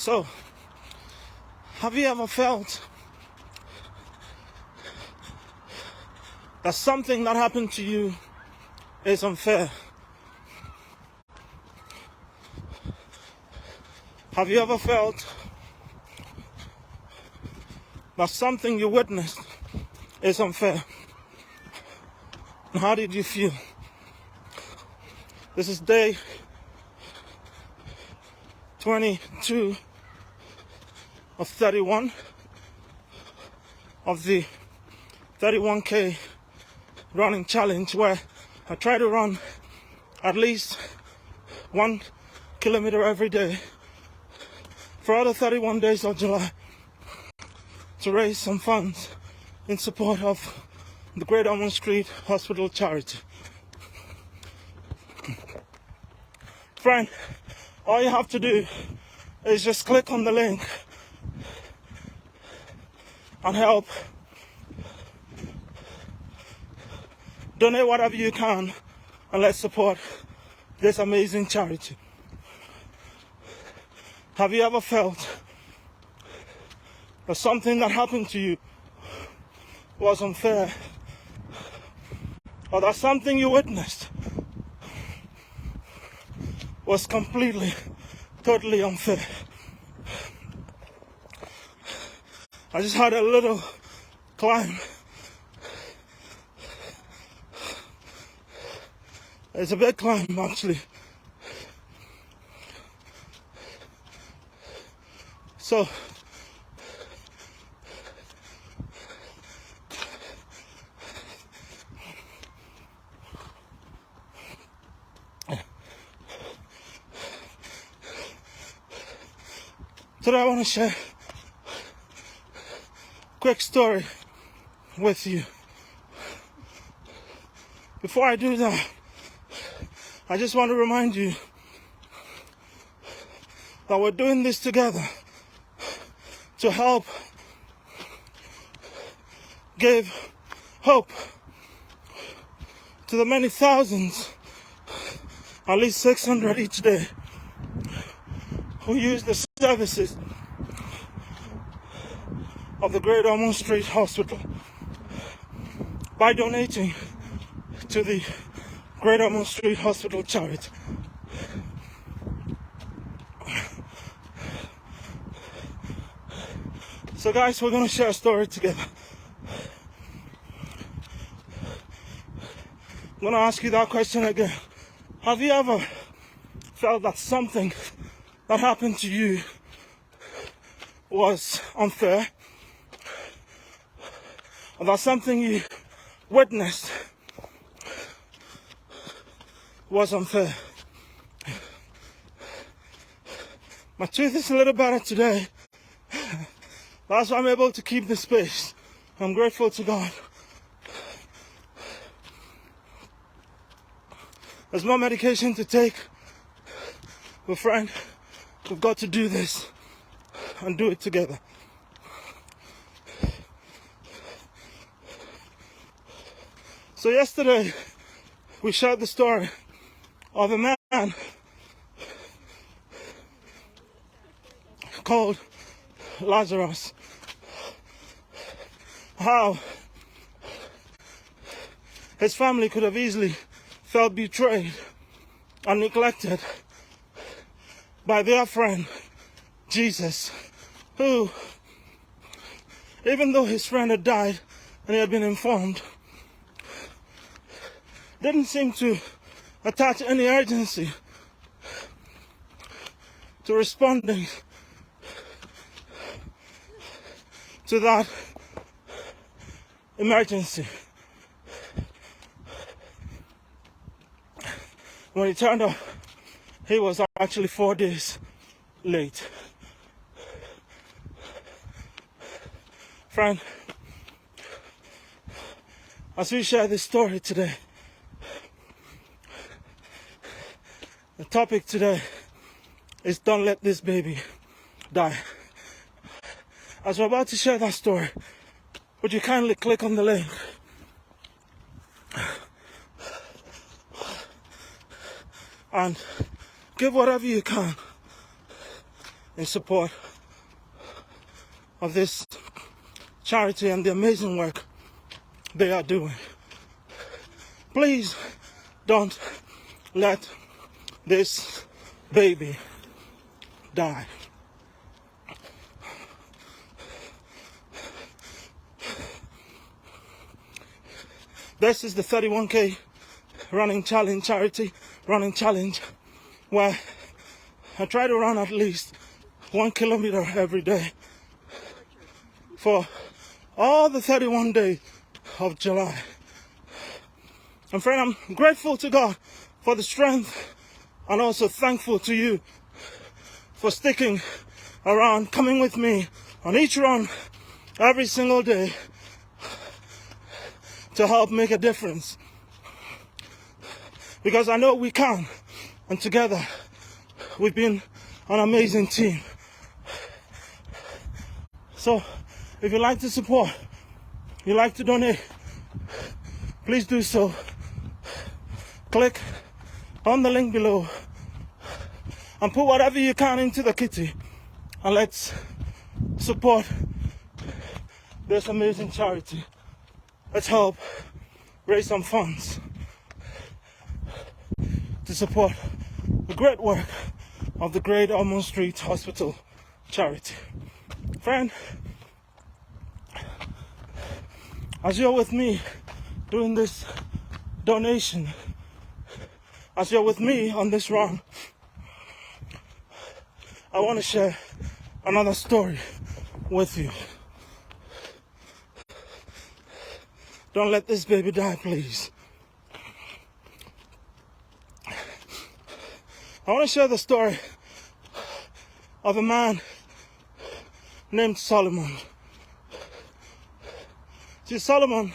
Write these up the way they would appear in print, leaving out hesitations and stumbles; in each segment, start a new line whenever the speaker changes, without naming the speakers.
So, have you ever felt that something that happened to you is unfair? Have you ever felt that something you witnessed is unfair? And how did you feel? This is day 22 of 31 of the 31K running challenge, where I try to run at least 1 kilometer every day for all the 31 days of July to raise some funds in support of the Great Ormond Street Hospital charity. Friend, all you have to do is just click on the link and help. Donate whatever you can and let's support this amazing charity. Have you ever felt that something that happened to you was unfair? Or that something you witnessed was completely, totally unfair? I just had a little climb. It's a big climb, actually. So, today I want to share a quick story with you. Before I do that, I just want to remind you that we're doing this together to help give hope to the many thousands, at least 600 each day, who use the services of the Great Ormond Street Hospital by donating to the Great Ormond Street Hospital charity. So guys, we're going to share a story together. I'm going to ask you that question again. Have you ever felt that something that happened to you was unfair? Or that something you witnessed was unfair? My tooth is a little better today. That's why I'm able to keep the space. I'm grateful to God. There's more medication to take. But friend, we've got to do this and do it together. So yesterday, we shared the story of a man called Lazarus. How his family could have easily felt betrayed and neglected by their friend Jesus, who, even though his friend had died and he had been informed, didn't seem to attach any urgency to responding to that emergency. When he turned up, he was actually 4 days late. Friend, as we share this story today, the topic today is don't let this baby die. As we're about to share that story, would you kindly click on the link and give whatever you can in support of this charity and the amazing work they are doing. Please don't let this baby die. This is the 31K running challenge, charity running challenge, where I try to run at least 1 kilometer every day for all the 31 days of July. And friend, I'm grateful to God for the strength, and also thankful to you for sticking around, coming with me on each run every single day to help make a difference. Because I know we can, and together we've been an amazing team. So if you'd like to support, you'd like to donate, please do so. Click on the link below and put whatever you can into the kitty, and let's support this amazing charity. Let's help raise some funds to support the great work of the Great Ormond Street Hospital charity. Friend, as you're with me doing this donation, as you're with me on this run, I want to share another story with you. Don't let this baby die, please. I want to share the story of a man named Solomon. See, Solomon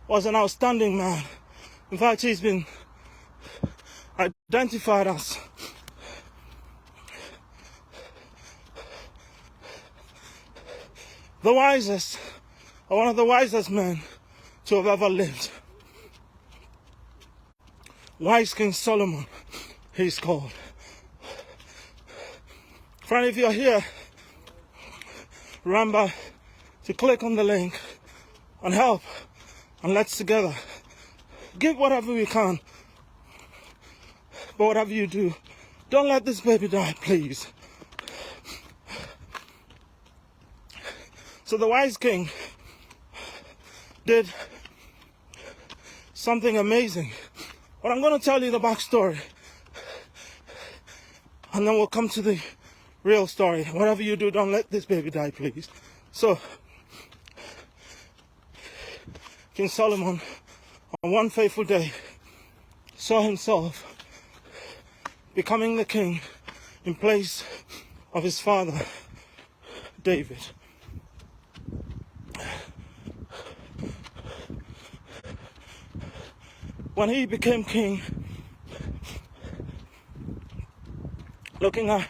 was an outstanding man. In fact, he's been identified as the wisest, or one of the wisest men to have ever lived. Wise King Solomon, he's called. Friend, if you're here, remember to click on the link and help, and let's together give whatever we can. But whatever you do, don't let this baby die, please. So the wise king did something amazing. But I'm going to tell you the backstory, and then we'll come to the real story. Whatever you do, don't let this baby die, please. So, King Solomon, on one fateful day, saw himself becoming the king in place of his father, David. When he became king, looking at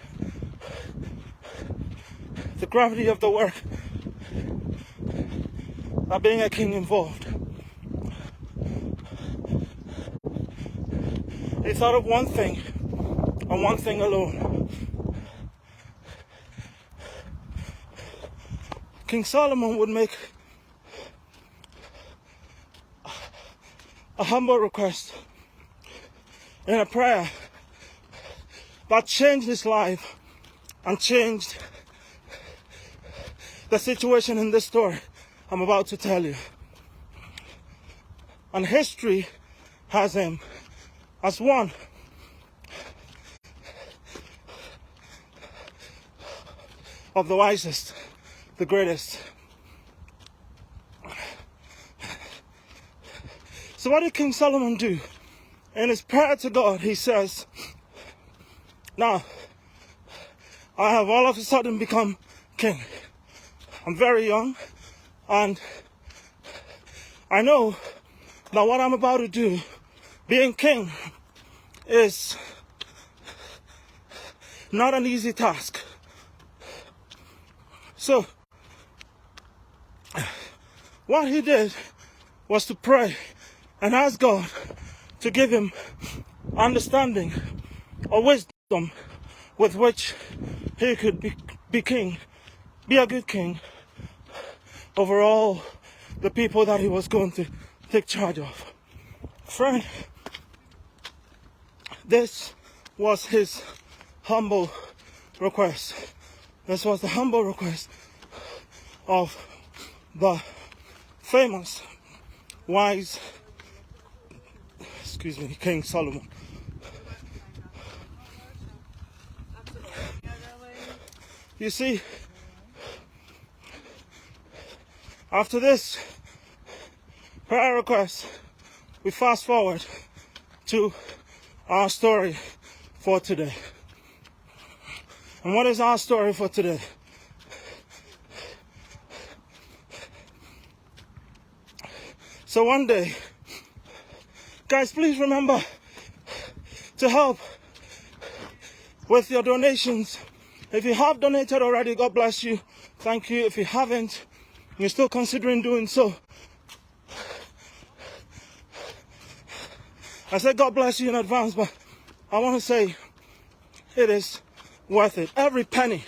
the gravity of the work that being a king involved, he thought of one thing, and one thing alone. King Solomon would make a humble request in a prayer that changed his life and changed the situation in this story I'm about to tell you. And history has him as one of the wisest, the greatest. So what did King Solomon do? In his prayer to God, he says, now, I have all of a sudden become king. I'm very young, and I know that what I'm about to do, being king, is not an easy task. So, what he did was to pray and ask God to give him understanding or wisdom with which he could be king, be a good king over all the people that he was going to take charge of. Friend, this was his humble request. This was the humble request of the famous, wise, King Solomon. You see, after this prayer request, we fast forward to our story for today. And what is our story for today? So one day, guys, please remember to help with your donations. If you have donated already, God bless you. Thank you. If you haven't, you're still considering doing so, I said God bless you in advance, but I want to say it is worth it. Every penny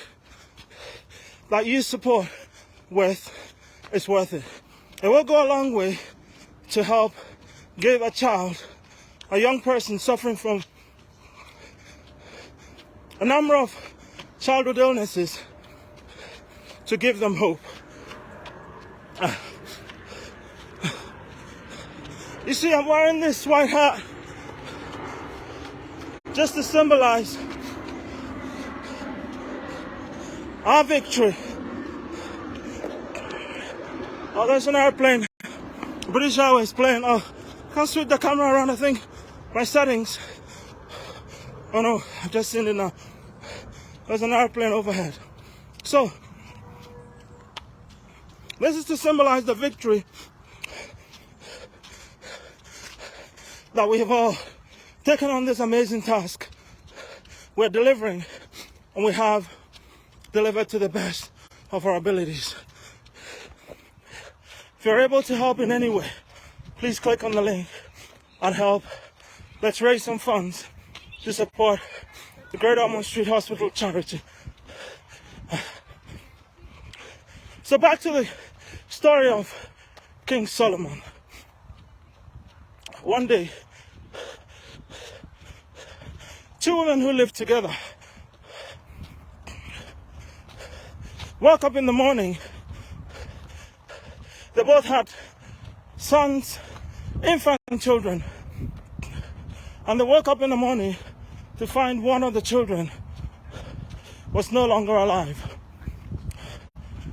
that you support with is worth it. It will go a long way to help give a child, a young person suffering from a number of childhood illnesses, to give them hope. You see, I'm wearing this white hat just to symbolize our victory. Oh, there's an airplane. British Airways plane. Oh, can't switch the camera around, I think. My settings. Oh no, I've just seen it now. There's an airplane overhead. So, this is to symbolize the victory that we have all taken on this amazing task. We're delivering, and we have delivered to the best of our abilities. If you're able to help in any way, please click on the link and help. Let's raise some funds to support the Great Ormond Street Hospital charity. So back to the story of King Solomon. One day, two women who lived together woke up in the morning. They both had sons, infant children, and they woke up in the morning to find one of the children was no longer alive.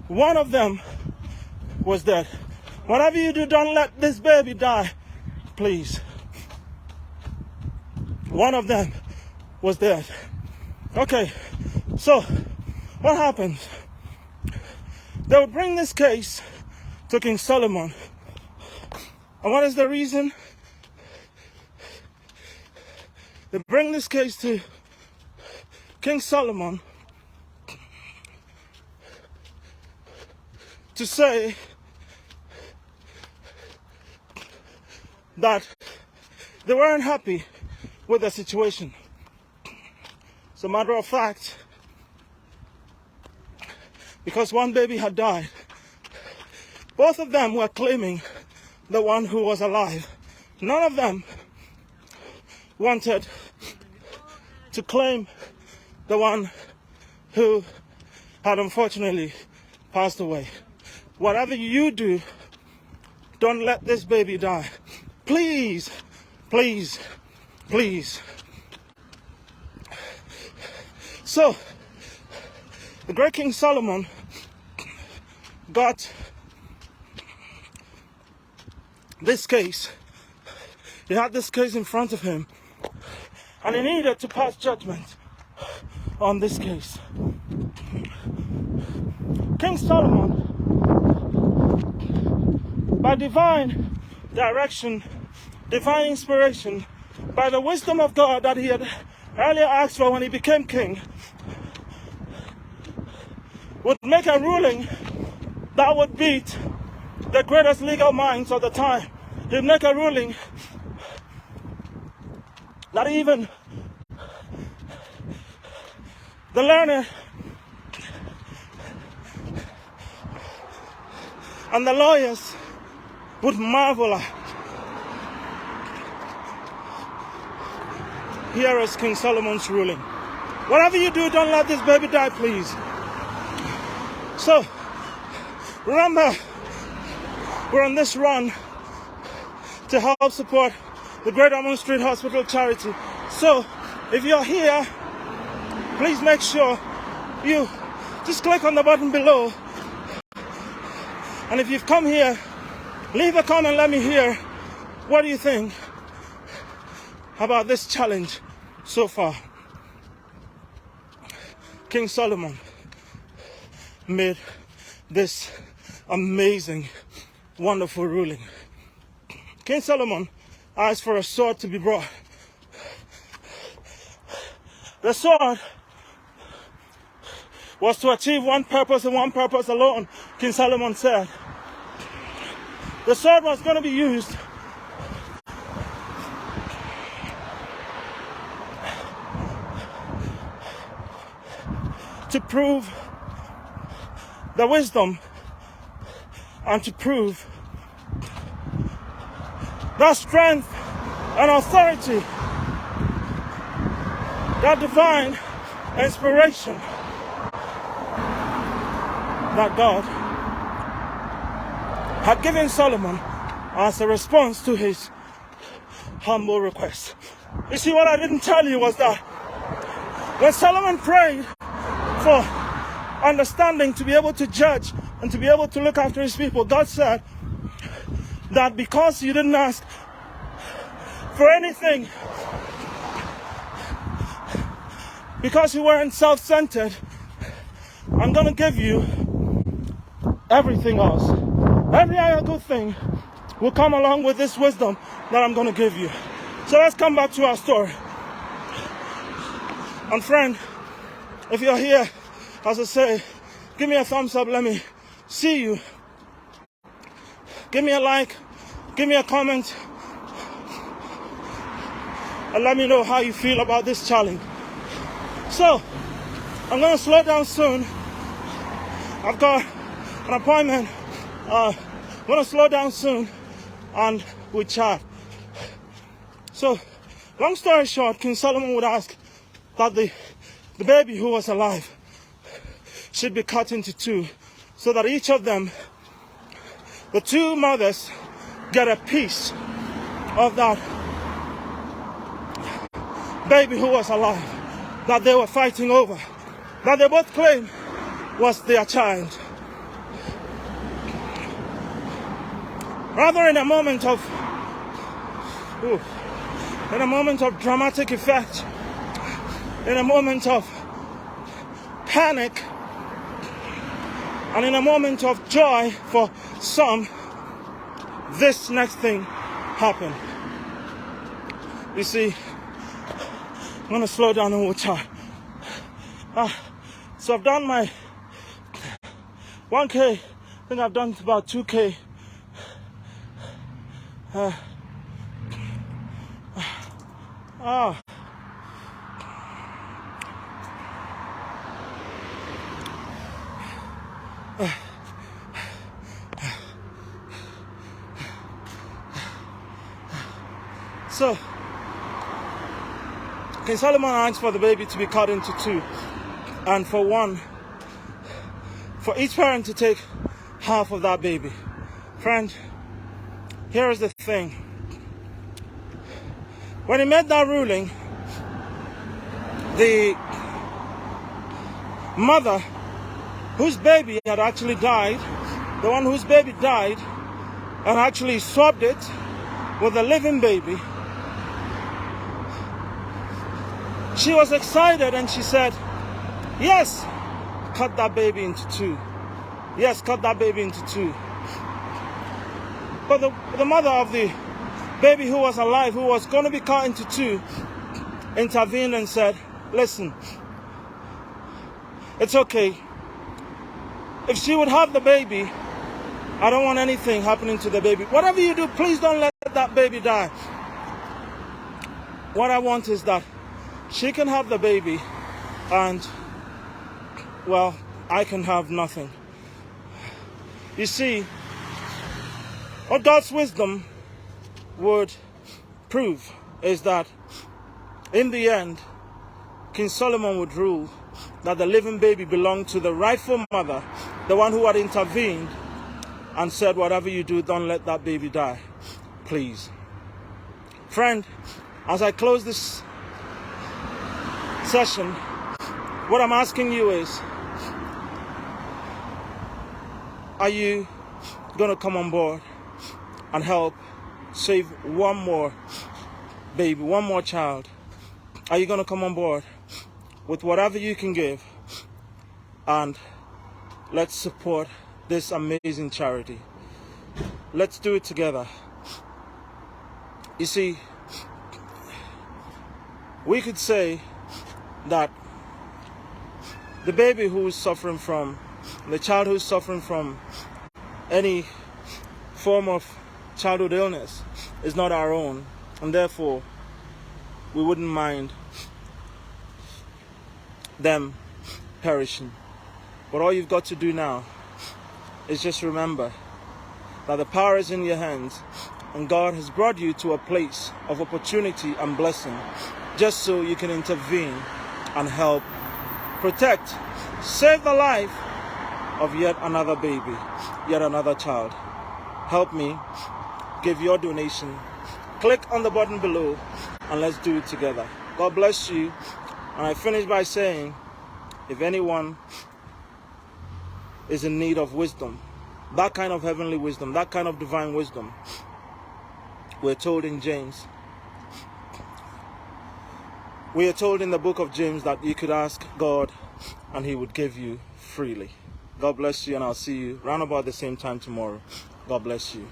One of them was dead. Whatever you do, don't let this baby die, please. One of them was dead. Okay, so what happens? They would bring this case to King Solomon. And what is the reason? They bring this case to King Solomon to say that they weren't happy with the situation. As a matter of fact, because one baby had died, both of them were claiming the one who was alive. None of them wanted to claim the one who had unfortunately passed away. Whatever you do, don't let this baby die. Please, please, please. So, the great King Solomon got this case. He had this case in front of him, and he needed to pass judgment on this case. King Solomon, by divine direction, divine inspiration, by the wisdom of God that he had earlier asked for when he became king, would make a ruling that would beat the greatest legal minds of the time. He'd make a ruling that even the learned and the lawyers would marvel at. Here is King Solomon's ruling. Whatever you do, don't let this baby die, please. So, remember, we're on this run to help support the Great Ormond Street Hospital charity. So, if you're here, please make sure you just click on the button below. And if you've come here, leave a comment, let me hear what do you think about this challenge so far. King Solomon made this amazing, wonderful ruling. King Solomon asked for a sword to be brought. The sword was to achieve one purpose and one purpose alone, King Solomon said. The sword was going to be used to prove the wisdom and to prove that strength and authority, that divine inspiration that God had given Solomon as a response to his humble request. You see, what I didn't tell you was that when Solomon prayed for understanding to be able to judge and to be able to look after his people, God said that because you didn't ask for anything, because you weren't self-centered, I'm going to give you everything else. Every other good thing will come along with this wisdom that I'm going to give you. So let's come back to our story. And friend, if you're here, as I say, give me a thumbs up, let me see you. Give me a like, give me a comment, and let me know how you feel about this challenge. So, I'm going to slow down soon. I've got an appointment. I'm going to slow down soon and we chat. So, long story short, King Solomon would ask that the baby who was alive should be cut into two, so that each of them, the two mothers, get a piece of that baby who was alive, that they were fighting over, that they both claimed was their child. Rather, in a moment of dramatic effect, in a moment of panic, and in a moment of joy for some, this next thing happened. You see, I'm going to slow down and we'll chat. So I've done my 1K, I think I've done about 2K. So, King Solomon asked for the baby to be cut into two, and for each parent to take half of that baby. Friend, here is the thing. When he made that ruling, the mother whose baby had actually died, the one whose baby died, and actually swapped it with a living baby, she was excited and she said, yes, cut that baby into two. Yes, cut that baby into two. But the mother of the baby who was alive, who was going to be cut into two, intervened and said, listen, it's okay. If she would have the baby, I don't want anything happening to the baby. Whatever you do, please don't let that baby die. What I want is that she can have the baby and well, I can have nothing. You see, what God's wisdom would prove is that in the end, King Solomon would rule that the living baby belonged to the rightful mother, the one who had intervened and said, whatever you do, don't let that baby die, please. Friend, as I close this session, what I'm asking you is, are you going to come on board and help save one more baby, one more child? Are you going to come on board with whatever you can give, and let's support this amazing charity? Let's do it together. You see, we could say that the baby who's suffering from, the child who's suffering from any form of childhood illness is not our own, and therefore we wouldn't mind them perishing. But all you've got to do now is just remember that the power is in your hands, and God has brought you to a place of opportunity and blessing just so you can intervene and help protect, save the life of yet another baby, yet another child. Help me, give your donation, click on the button below, and let's do it together. God bless you. And I finish by saying, if anyone is in need of wisdom, that kind of heavenly wisdom, that kind of divine wisdom, we're told in James, we are told in the book of James that you could ask God and he would give you freely. God bless you, and I'll see you round about the same time tomorrow. God bless you.